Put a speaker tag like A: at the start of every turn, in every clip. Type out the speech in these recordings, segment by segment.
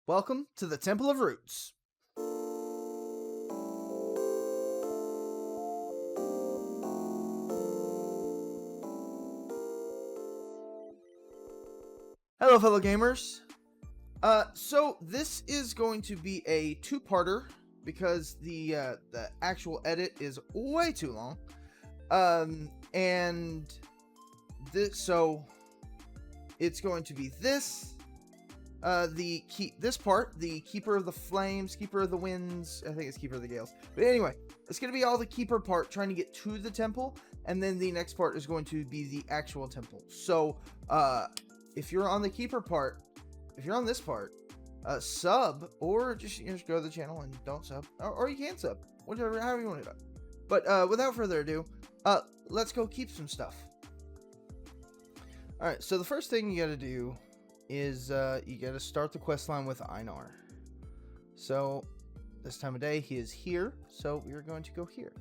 A: Welcome to the Temple of Roots. Hello, fellow gamers. So this is going to be a two-parter because the actual edit is way too long. And so it's going to be this. This part, the Keeper of the Flames, Keeper of the Winds, I think it's Keeper of the Gales. But anyway, it's going to be all the Keeper part, trying to get to the temple, and then the next part is going to be the actual temple. So, if you're on the Keeper part, if you're on this part, sub, or just go to the channel and don't sub, or you can sub, whichever, however you want to do it. But, without further ado, let's go keep some stuff. Alright, so the first thing you gotta do is you gotta start the quest line with Einar. So this time of day he is here, so we're going to go here.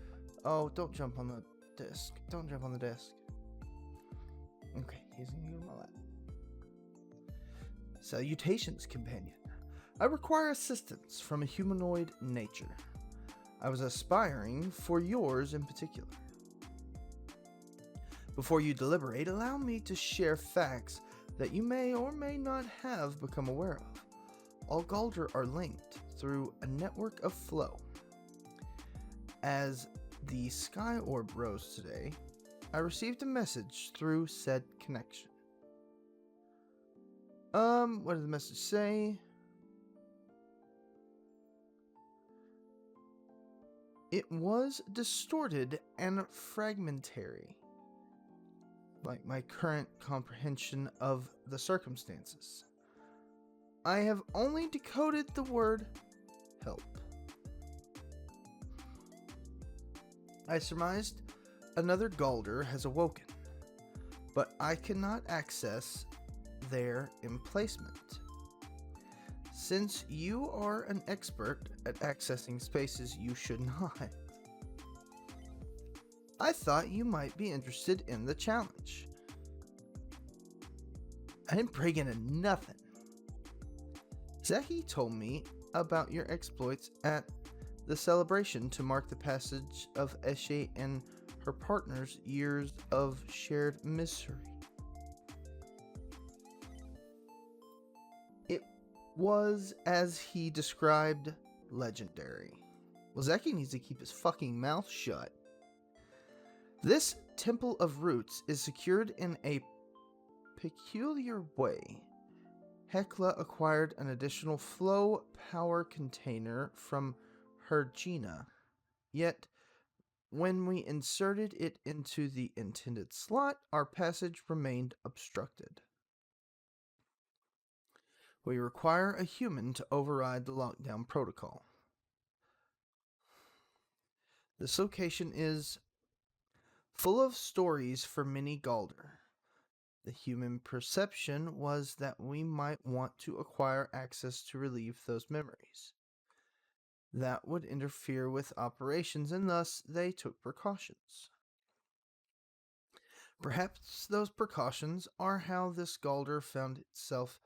A: Oh, don't jump on the disc. Don't jump on the disc. Okay, he's gonna go to my lap. Salutations, companion. I require assistance from a humanoid nature. I was aspiring for yours in particular. Before you deliberate, allow me to share facts that you may or may not have become aware of. All Galder are linked through a network of flow. As the sky orb rose today, I received a message through said connection. What did the message say? It was distorted and fragmentary, like my current comprehension of the circumstances. I have only decoded the word help. I surmised another Galder has awoken, but I cannot access their emplacement. Since you are an expert at accessing spaces you should not, I thought you might be interested in the challenge. I didn't break into nothing. Zeki told me about your exploits at the celebration to mark the passage of Eshe and her partner's years of shared misery. It was, as he described, legendary. Well, Zeki needs to keep his fucking mouth shut. This Temple of Roots is secured in a peculiar way. Hecla acquired an additional flow power container from Hergina, yet when we inserted it into the intended slot, our passage remained obstructed. We require a human to override the lockdown protocol. This location is full of stories for many Galder. The human perception was that we might want to acquire access to relieve those memories. That would interfere with operations, and thus they took precautions. Perhaps those precautions are how this Galder found itself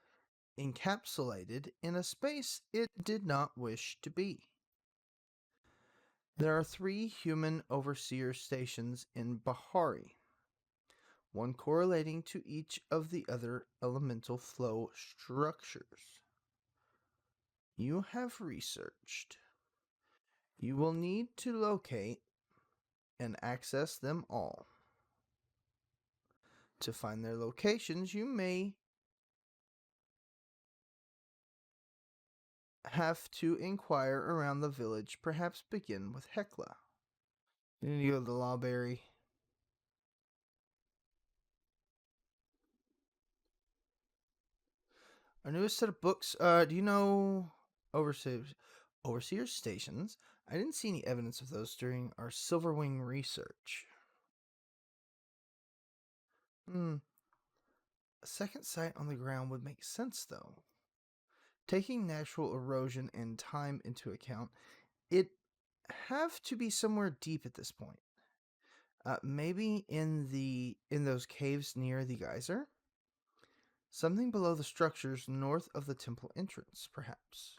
A: encapsulated in a space it did not wish to be. There are 3 human overseer stations in Bahari, one correlating to each of the other elemental flow structures. You have researched. You will need to locate and access them all. To find their locations, you may have to inquire around the village, perhaps begin with Hecla. You need to go to the Lawberry. Our newest set of books, do you know Overseer Stations? I didn't see any evidence of those during our Silverwing research. A second site on the ground would make sense, though. Taking natural erosion and time into account, it'd have to be somewhere deep at this point. Maybe in those caves near the geyser? Something below the structures north of the temple entrance, perhaps.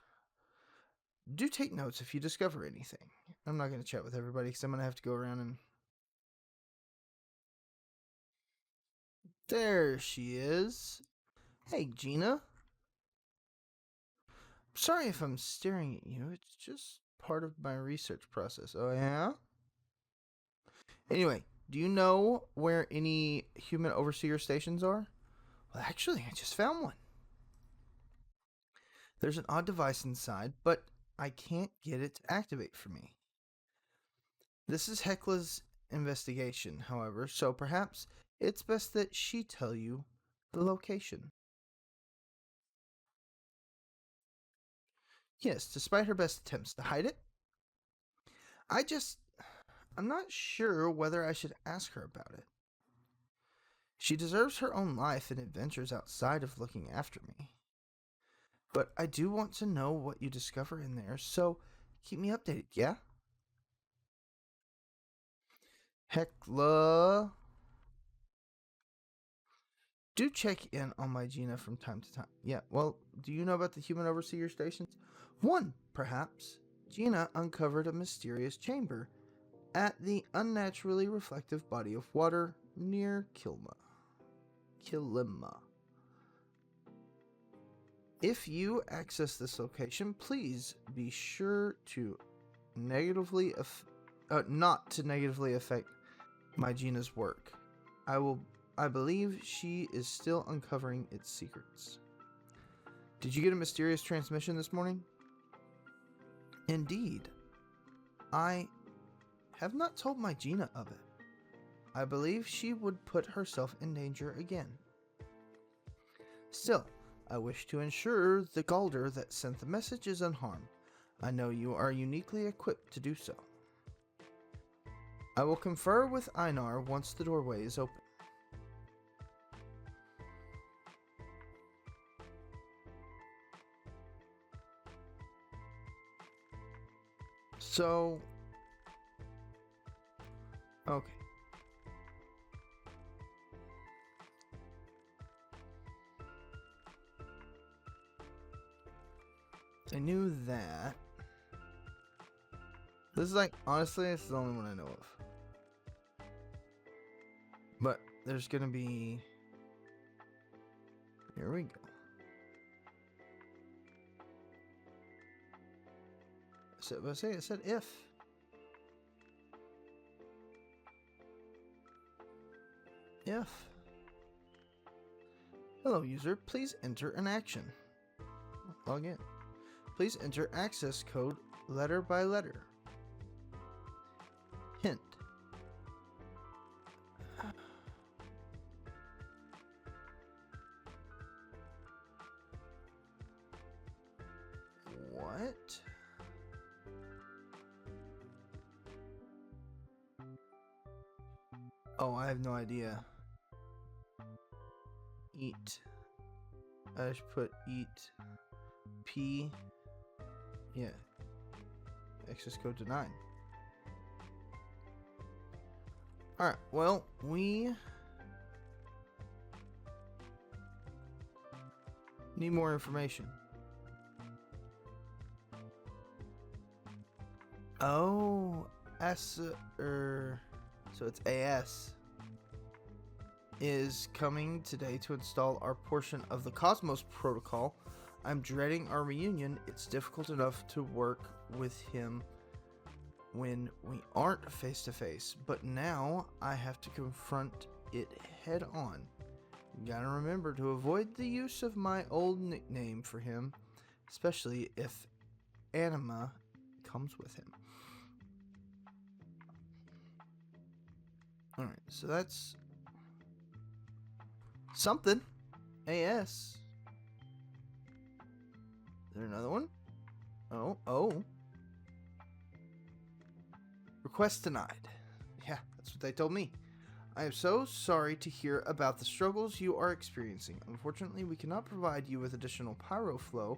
A: Do take notes if you discover anything. I'm not going to chat with everybody because I'm going to have to go around and... There she is. Hey, Gina. Sorry if I'm staring at you. It's just part of my research process. Oh, yeah? Anyway, do you know where any human overseer stations are? Well, actually, I just found one. There's an odd device inside, but I can't get it to activate for me. This is Hekla's investigation, however, so perhaps it's best that she tell you the location. Yes, despite her best attempts to hide it, I'm not sure whether I should ask her about it. She deserves her own life and adventures outside of looking after me. But I do want to know what you discover in there, so keep me updated, yeah? Hekla. Do check in on my Gina from time to time. Yeah, well, do you know about the human overseer stations? One, perhaps. Gina uncovered a mysterious chamber at the unnaturally reflective body of water near Kilima. If you access this location, please be sure to not to negatively affect my Gina's work. I believe she is still uncovering its secrets. Did you get a mysterious transmission this morning? Indeed. I have not told my Gina of it. I believe she would put herself in danger again. Still, I wish to ensure the Galder that sent the message is unharmed. I know you are uniquely equipped to do so. I will confer with Einar once the doorway is open. So, okay. I knew that. This is like, honestly, it's the only one I know of. But there's gonna be... Here we go. It said if. If. Hello, user. Please enter an action. Log in. Please enter access code letter by letter. Hint. What? Oh, I have no idea. Eat. I should put eat. P. Yeah. Access code denied. Alright, well, we need more information. Oh, so it's AS is coming today to install our portion of the Cosmos protocol. I'm dreading our reunion. It's difficult enough to work with him when we aren't face to face, but now I have to confront it head on. Gotta remember to avoid the use of my old nickname for him, especially if Anima comes with him. Alright, so that's something. AS. Is there another one? Oh. Request denied. Yeah, that's what they told me. I am so sorry to hear about the struggles you are experiencing. Unfortunately, we cannot provide you with additional pyroflow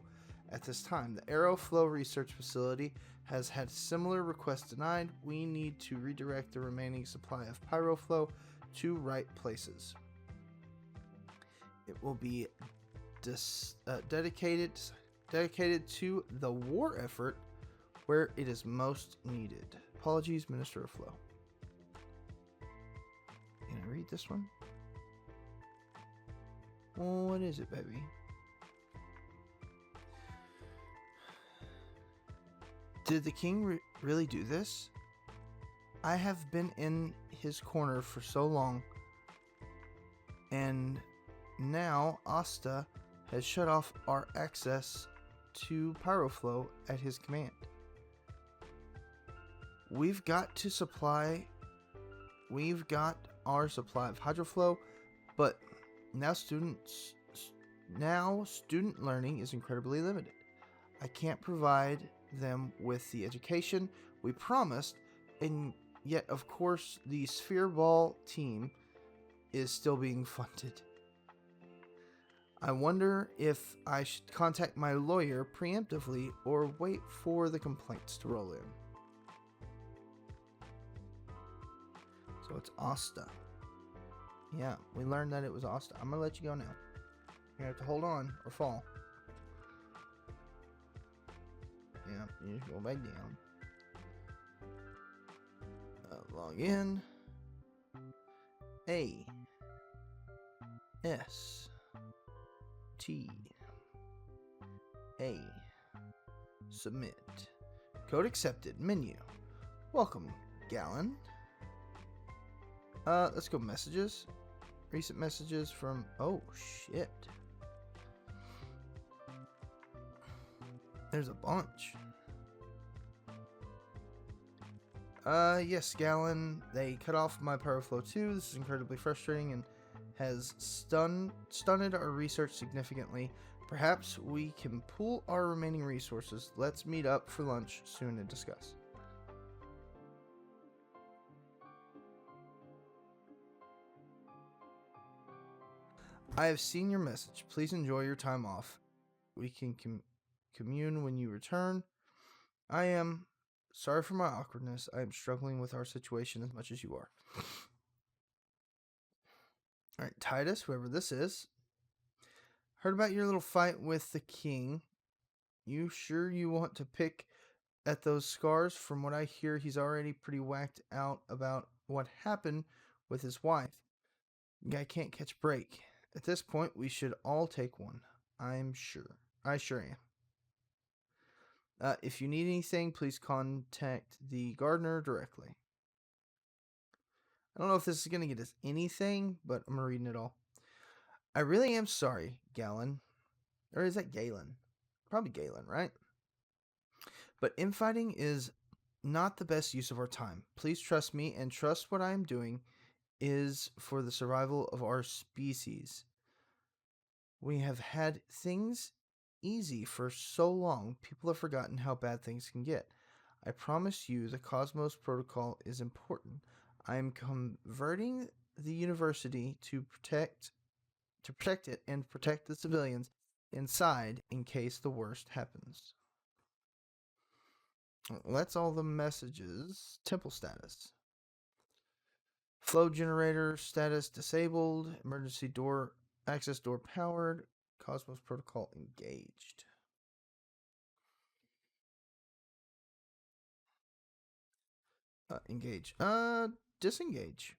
A: at this time. The Aeroflow Research Facility has had similar requests denied. We need to redirect the remaining supply of pyroflow to right places. It will be dedicated to the war effort where it is most needed. Apologies, Minister of Flow. Can I read this one? Oh, what is it, baby? Did the king really do this? I have been in his corner for so long, and now Asta has shut off our access to Pyroflow at his command. We've got our supply of Hydroflow, but now student learning is incredibly limited. I can't provide them with the education we promised, and yet, of course, the Sphere Ball team is still being funded. I wonder if I should contact my lawyer preemptively or wait for the complaints to roll in. So it's Asta. Yeah, we learned that it was Asta. I'm gonna let you go now. You have to hold on or fall. Yeah, you just go back down. Log in. A. S. T. A. Submit. Code accepted. Menu. Welcome, Gallon. Let's go messages. Recent messages from... Oh, shit. There's a bunch. Yes, Gallon. They cut off my Pyroflow 2. This is incredibly frustrating and has stunned our research significantly. Perhaps we can pool our remaining resources. Let's meet up for lunch soon and discuss. I have seen your message. Please enjoy your time off. We can commune when you return. I am sorry for my awkwardness. I am struggling with our situation as much as you are. Alright, Titus, whoever this is. Heard about your little fight with the king. You sure you want to pick at those scars? From what I hear, he's already pretty whacked out about what happened with his wife. Guy can't catch a break. At this point, we should all take one. I'm sure. I sure am. If you need anything, please contact the gardener directly. I don't know if this is going to get us anything, but I'm reading it all. I really am sorry, Gallon. Or is that Galen? Probably Galen, right? But infighting is not the best use of our time. Please trust me and trust what I am doing is for the survival of our species. We have had things easy for so long, people have forgotten how bad things can get. I promise you the Cosmos Protocol is important. I am converting the university to protect it and protect the civilians inside in case the worst happens. That's all the messages. Temple status. Flow generator status disabled. Emergency door access door powered. Cosmos Protocol engaged. Engage. Disengage.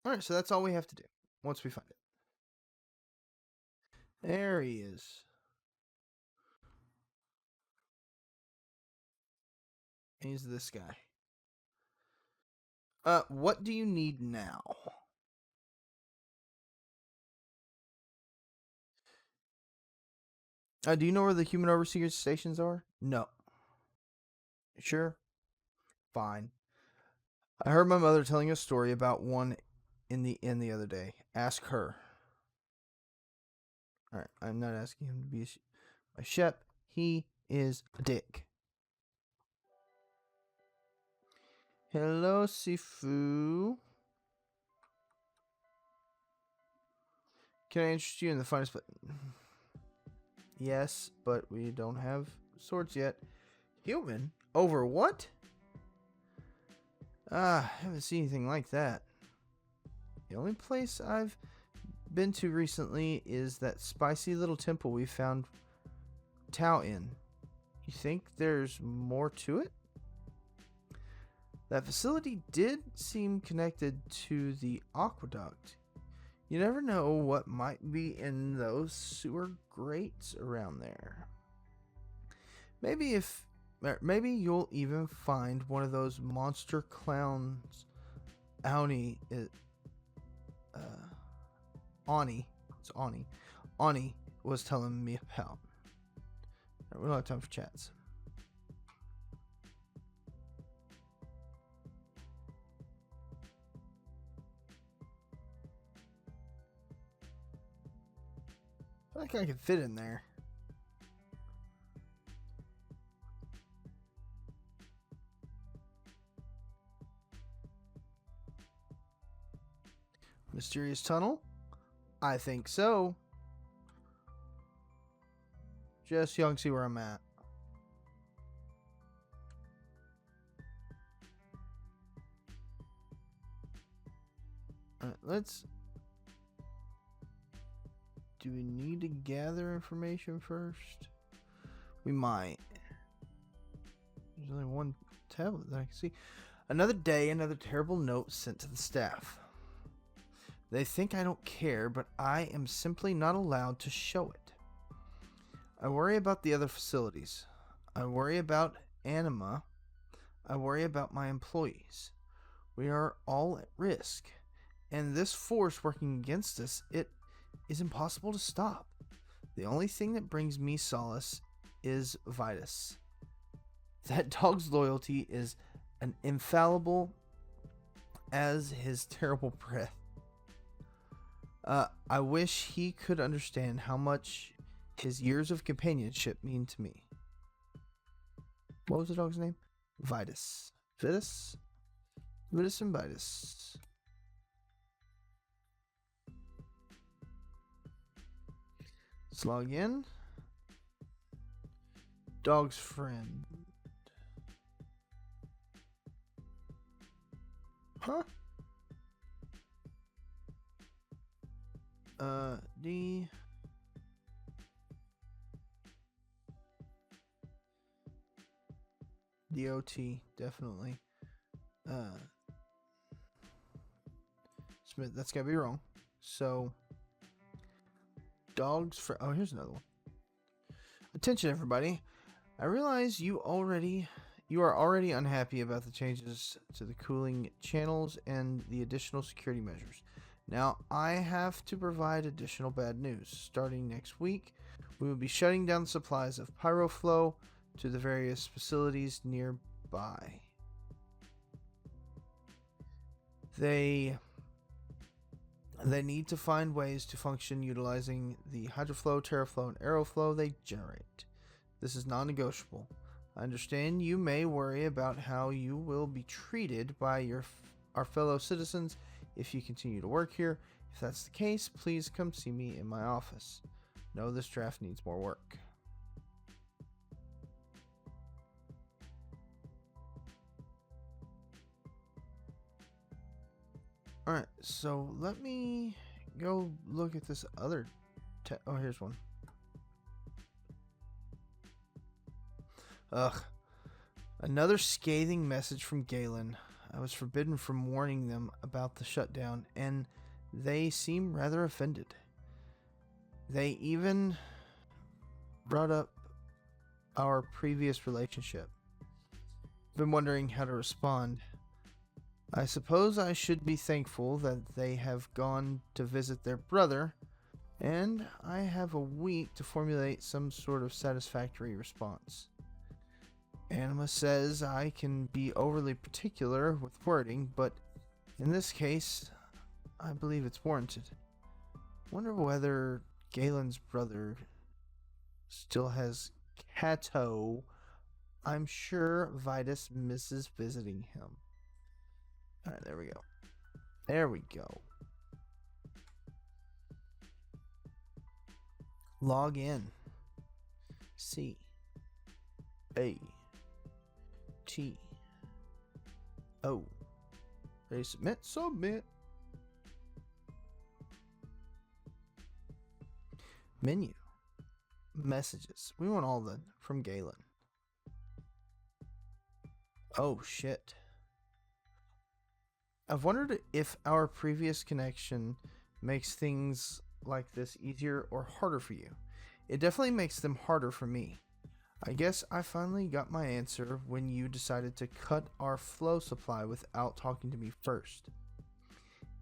A: Alright, so that's all we have to do once we find it. There he is. He's this guy. What do you need now? Do you know where the human overseer stations are? No. Sure? Fine. I heard my mother telling a story about one in the inn the other day. Ask her. Alright, I'm not asking him to be a shep. He is a dick. Hello, Sifu. Can I interest you in the finest place? Yes, but we don't have swords yet. Human? Over what? Ah, I haven't seen anything like that. The only place I've been to recently is that spicy little temple we found Tao in. You think there's more to it? That facility did seem connected to the aqueduct. You never know what might be in those sewer grates around there. Maybe you'll even find one of those monster clowns Ani Ani was telling me about. We don't have time for chats. I feel like I could fit in there. Mysterious tunnel? I think so. Just so y'all can see where I'm at. Alright, let's... Do we need to gather information first? We might. There's only one tablet that I can see. Another day, another terrible note sent to the staff. They think I don't care, but I am simply not allowed to show it. I worry about the other facilities. I worry about Anima. I worry about my employees. We are all at risk. And this force working against us, it is impossible to stop. The only thing that brings me solace is Vitus. That dog's loyalty is as infallible as his terrible breath. I wish he could understand how much his years of companionship mean to me. What was the dog's name? Vitus. Vitus? Vitus and Vitus. Let's log in. Dog's friend. Huh? D. DOT, definitely. Smith, that's gotta be wrong. So, dogs for. Oh, here's another one. Attention, everybody. I realize you are already unhappy about the changes to the cooling channels and the additional security measures. Now, I have to provide additional bad news. Starting next week, we will be shutting down the supplies of Pyroflow to the various facilities nearby. They need to find ways to function utilizing the Hydroflow, Terraflow, and Aeroflow they generate. This is non-negotiable. I understand you may worry about how you will be treated by our fellow citizens if you continue to work here. If that's the case, please come see me in my office. No, this draft needs more work. Alright, so let me go look at this other oh, here's one. Ugh. Another scathing message from Galen. I was forbidden from warning them about the shutdown, and they seem rather offended. They even brought up our previous relationship. Been wondering how to respond. I suppose I should be thankful that they have gone to visit their brother, and I have a week to formulate some sort of satisfactory response. Anima says I can be overly particular with wording, but in this case, I believe it's warranted. Wonder whether Galen's brother still has Kato. I'm sure Vitus misses visiting him. Alright, there we go. There we go. Log in. C. A. T. O. Ready to submit? Submit. Menu. Messages. We want all the from Galen. Oh shit. I've wondered if our previous connection makes things like this easier or harder for you. It definitely makes them harder for me. I guess I finally got my answer when you decided to cut our flow supply without talking to me first.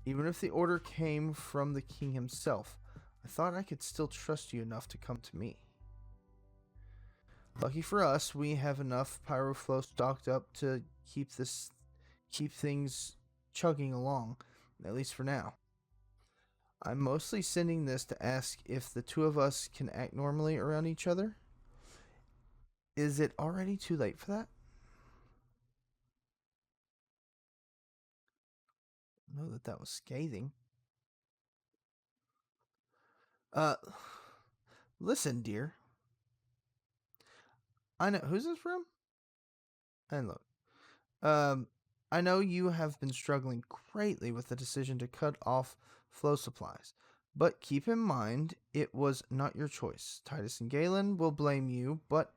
A: Even if the order came from the king himself, I thought I could still trust you enough to come to me. Lucky for us, we have enough pyroflow stocked up to keep things chugging along, at least for now. I'm mostly sending this to ask if the two of us can act normally around each other. Is it already too late for that? Know that was scathing. Listen, dear. I know who's this from? And look. I know you have been struggling greatly with the decision to cut off flow supplies, but keep in mind it was not your choice. Titus and Galen will blame you, but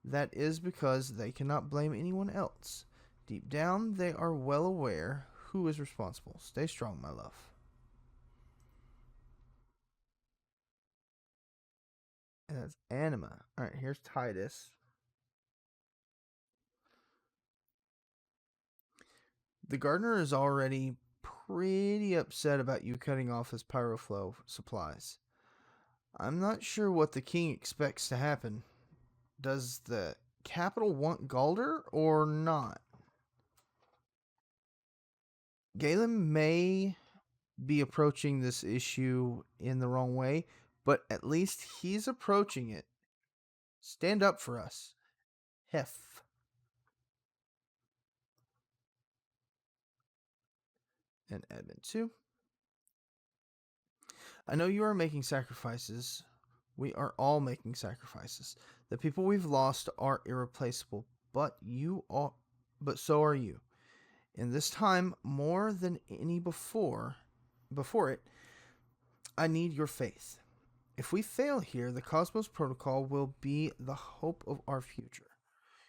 A: that is because they cannot blame anyone else. Deep down, they are well aware who is responsible. Stay strong, my love. And that's Anima. Alright, here's Titus. The gardener is already pretty upset about you cutting off his pyroflow supplies. I'm not sure what the king expects to happen. Does the capital want Galder or not? Galen may be approaching this issue in the wrong way, but at least he's approaching it. Stand up for us. Hef. And admin 2. I know you are making sacrifices. We are all making sacrifices. The people we've lost are irreplaceable, but so are you. In this time, more than any before it, I need your faith. If we fail here, the Cosmos Protocol will be the hope of our future.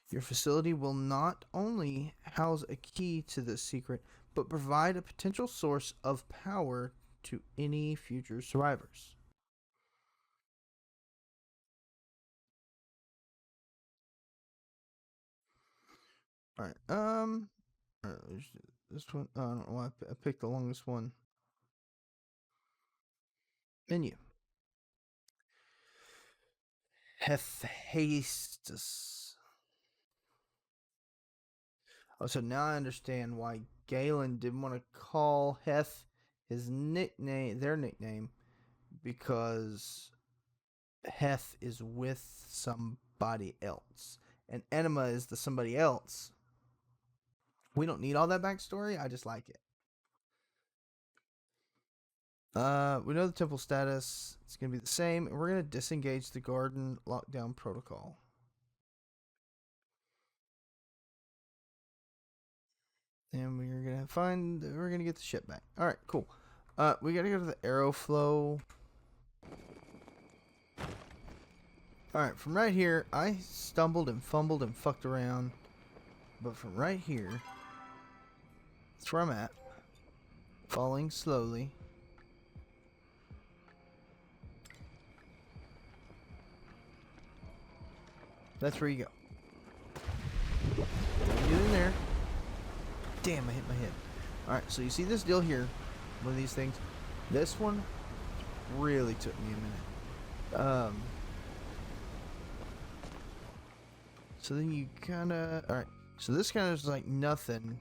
A: Your facility will not only house a key to this secret, but provide a potential source of power to any future survivors. Alright, this one, I don't know why I picked the longest one. Menu. Hephaestus. Oh, so now I understand why Galen didn't want to call Heth their nickname, because Heth is with somebody else. And Enema is the somebody else. We don't need all that backstory. I just like it. We know the temple status. It's going to be the same. And we're going to disengage the garden lockdown protocol. And we're going to get the ship back. All right, cool. We got to go to the Aeroflow. All right, from right here, I stumbled and fumbled and fucked around. But from right here, that's where I'm at. Falling slowly. That's where you go. Get in there. Damn, I hit my head. Alright, so you see this deal here. One of these things. This one really took me a minute. So then you kinda... Alright, so this kind of is like nothing.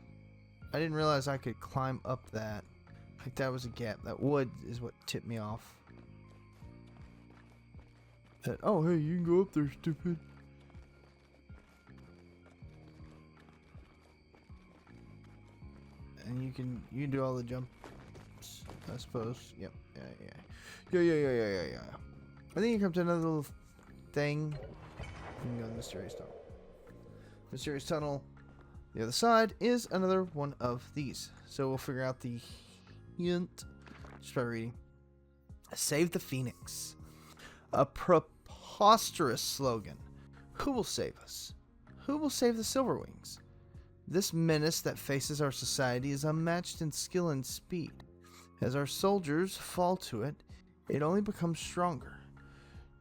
A: I didn't realize I could climb up that. Like that was a gap. That wood is what tipped me off. That, oh hey, you can go up there, stupid. And you can do all the jumps, I suppose. Yep. Yeah. I think you come to another little thing. You can go to the mysterious tunnel. Mysterious tunnel. The other side is another one of these. So we'll figure out the hint just by reading. Save the Phoenix. A preposterous slogan. Who will save us? Who will save the Silverwings? This menace that faces our society is unmatched in skill and speed. As our soldiers fall to it, it only becomes stronger.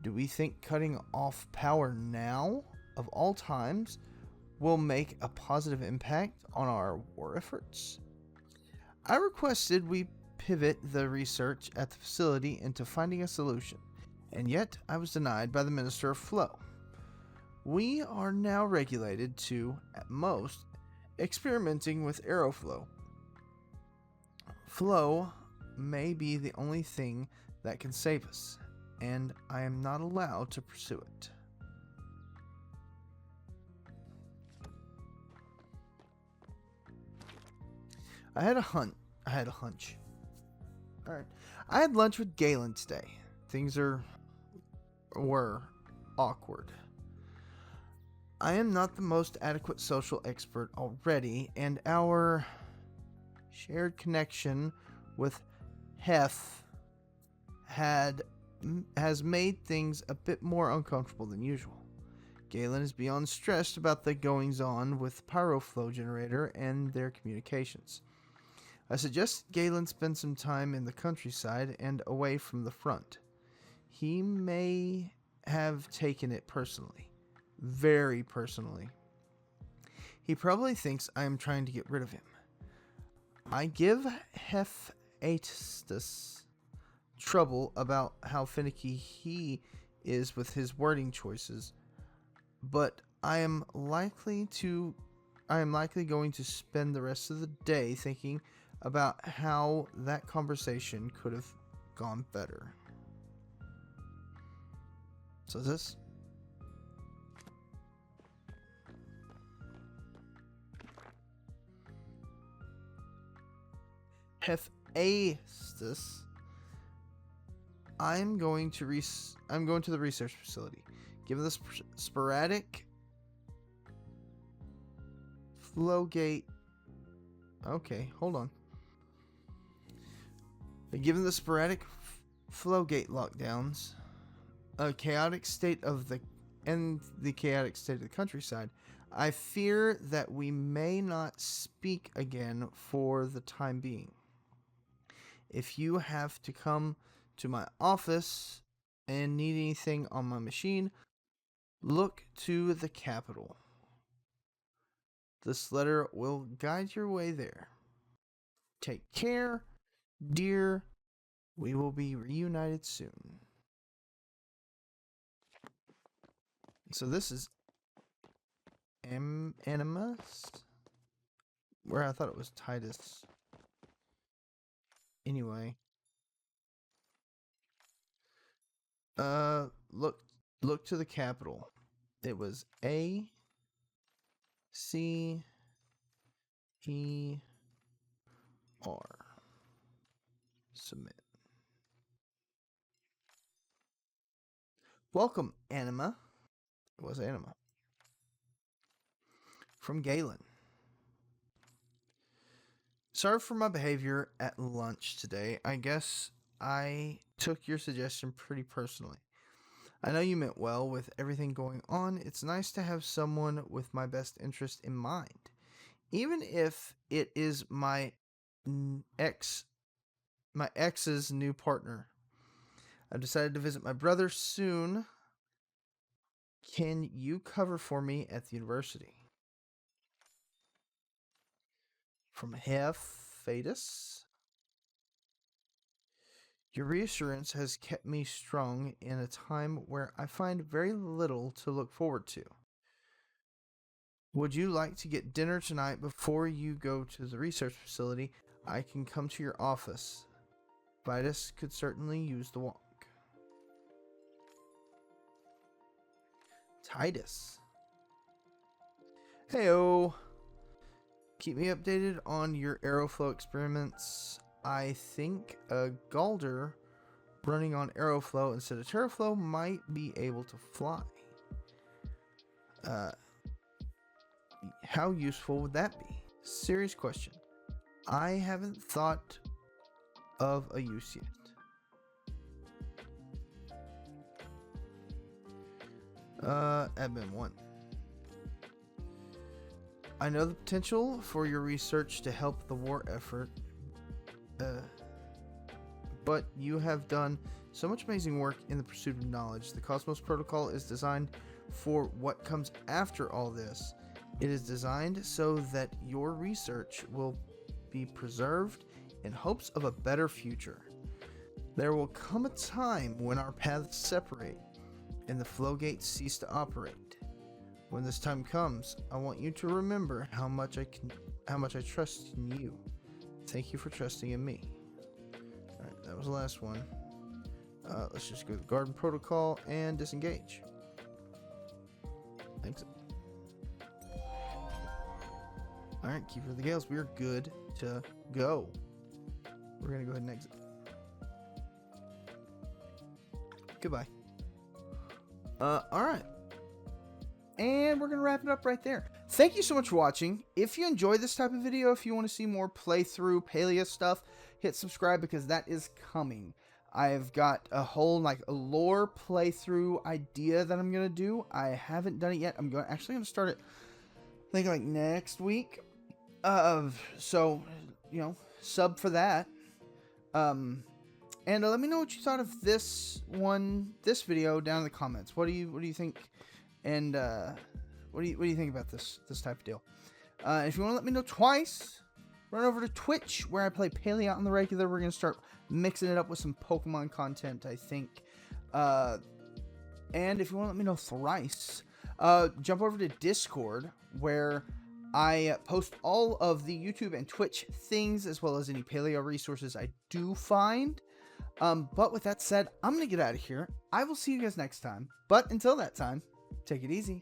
A: Do we think cutting off power now, of all times, will make a positive impact on our war efforts? I requested we pivot the research at the facility into finding a solution, and yet I was denied by the Minister of Flow. We are now regulated to, at most, experimenting with aeroflow. Flow may be the only thing that can save us, and I am not allowed to pursue it. I had a hunch. Alright. I had lunch with Galen today. Things were awkward. I am not the most adequate social expert already, and our shared connection with Hef has made things a bit more uncomfortable than usual. Galen is beyond stressed about the goings-on with Pyroflow Generator and their communications. I suggest Galen spend some time in the countryside and away from the front. He may have taken it personally. Very personally. He probably thinks I am trying to get rid of him. I give Hephaestus trouble about how finicky he is with his wording choices, but I am likely going to spend the rest of the day thinking about how that conversation could have gone better. So this Hephaestus, I'm going to the research facility. Given the sporadic flow gate. Okay, hold on. Given the sporadic flow gate lockdowns, the chaotic state of the countryside, I fear that we may not speak again for the time being. If you have to come to my office and need anything on my machine, look to the capital. This letter will guide your way there. Take care, dear. We will be reunited soon. So this is Animus, where I thought it was Titus. Anyway, look to the capital. It was A C E R. Submit. Welcome, Anima. It was Anima. From Galen. Sorry for my behavior at lunch today. I guess I took your suggestion pretty personally. I know you meant well with everything going on. It's nice to have someone with my best interest in mind. Even if it is my ex's new partner. I've decided to visit my brother soon. Can you cover for me at the university? From Hephaestus. Your reassurance has kept me strong in a time where I find very little to look forward to. Would you like to get dinner tonight before you go to the research facility? I can come to your office. Vitus could certainly use the walk. Titus. Heyo. Keep me updated on your aeroflow experiments. I think a Galder running on aeroflow instead of terraflow might be able to fly. How useful would that be? Serious question. I haven't thought of a use yet. Admin 1. I know the potential for your research to help the war effort, but you have done so much amazing work in the pursuit of knowledge. The Cosmos Protocol is designed for what comes after all this. It is designed so that your research will be preserved in hopes of a better future. There will come a time when our paths separate and the flow gates cease to operate. When this time comes, I want you to remember how much I trust in you. Thank you for trusting in me. Alright, that was the last one. Let's just go to the Garden Protocol and disengage. Thanks. Alright, Keeper of the Gales, we are good to go. We're gonna go ahead and exit. Goodbye. Alright. And we're gonna wrap it up right there. Thank you so much for watching. If you enjoy this type of video, if you want to see more playthrough Palia stuff, hit subscribe because that is coming. I've got a whole a lore playthrough idea that I'm gonna do. I haven't done it yet. I'm actually gonna start it I think next week. So sub for that. And let me know what you thought of this video down in the comments. What do you think? And what do you think about this type of deal? If you want to let me know twice, run over to Twitch where I play Palia on the regular. We're gonna start mixing it up with some Pokemon content, I think. And if you want to let me know thrice, jump over to Discord where I post all of the YouTube and Twitch things as well as any Palia resources I do find. But with that said, I'm gonna get out of here. I will see you guys next time. But until that time, take it easy.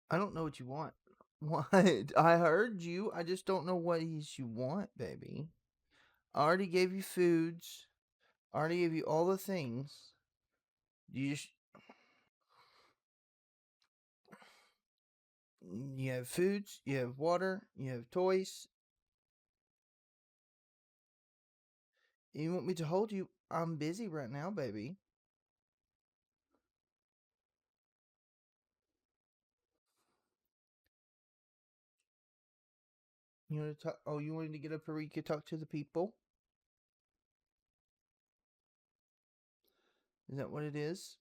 A: I don't know what you want. What? I heard you. I just don't know what you want, baby. I already gave you foods. I already gave you all the things. You have foods, you have water, you have toys. You want me to hold you? I'm busy right now, baby. You want to talk? Oh, you wanted to get up here where you could talk to the people? Is that what it is?